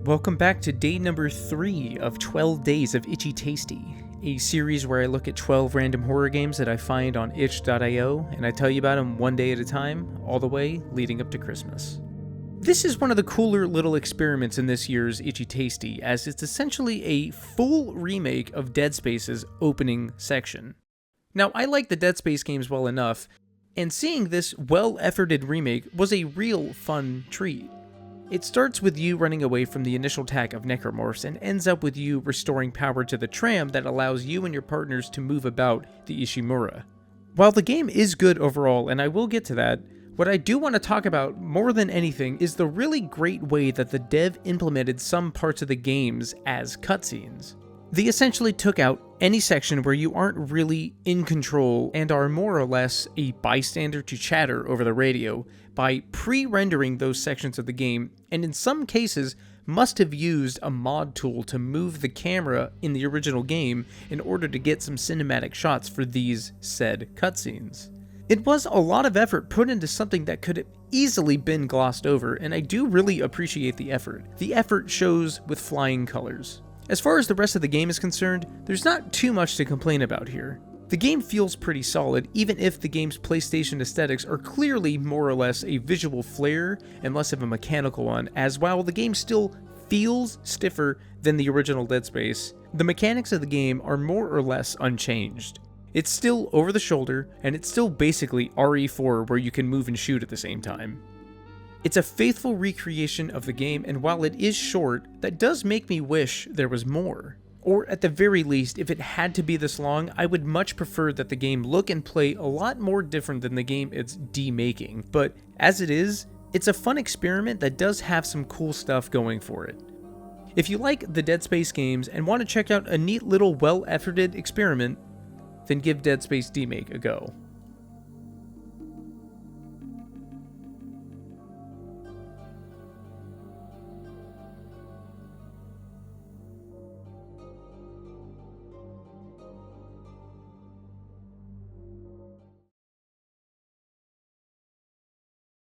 Welcome back to day number 3 of 12 days of Itch.y, a series where I look at 12 random horror games that I find on Itch.io, and I tell you about them one day at a time, all the way leading up to Christmas. This is one of the cooler little experiments in this year's Itch.y, as it's essentially a full remake of Dead Space's opening section. Now, I like the Dead Space games well enough, and seeing this well-efforted remake was a real fun treat. It starts with you running away from the initial attack of necromorphs and ends up with you restoring power to the tram that allows you and your partners to move about the Ishimura. While the game is good overall, and I will get to that, what I do want to talk about more than anything is the really great way that the dev implemented some parts of the games as cutscenes. They essentially took out any section where you aren't really in control and are more or less a bystander to chatter over the radio by pre-rendering those sections of the game, and in some cases must have used a mod tool to move the camera in the original game in order to get some cinematic shots for these said cutscenes. It was a lot of effort put into something that could have easily been glossed over, and I do really appreciate the effort. The effort shows with flying colors. As far as the rest of the game is concerned, there's not too much to complain about here. The game feels pretty solid, even if the game's PlayStation aesthetics are clearly more or less a visual flair and less of a mechanical one, as while the game still feels stiffer than the original Dead Space, the mechanics of the game are more or less unchanged. It's still over the shoulder, and it's still basically RE4 where you can move and shoot at the same time. It's a faithful recreation of the game, and while it is short, that does make me wish there was more. Or at the very least, if it had to be this long, I would much prefer that the game look and play a lot more different than the game it's demaking. But as it is, it's a fun experiment that does have some cool stuff going for it. If you like the Dead Space games and want to check out a neat little well-efforted experiment, then give Dead Space Demake a go.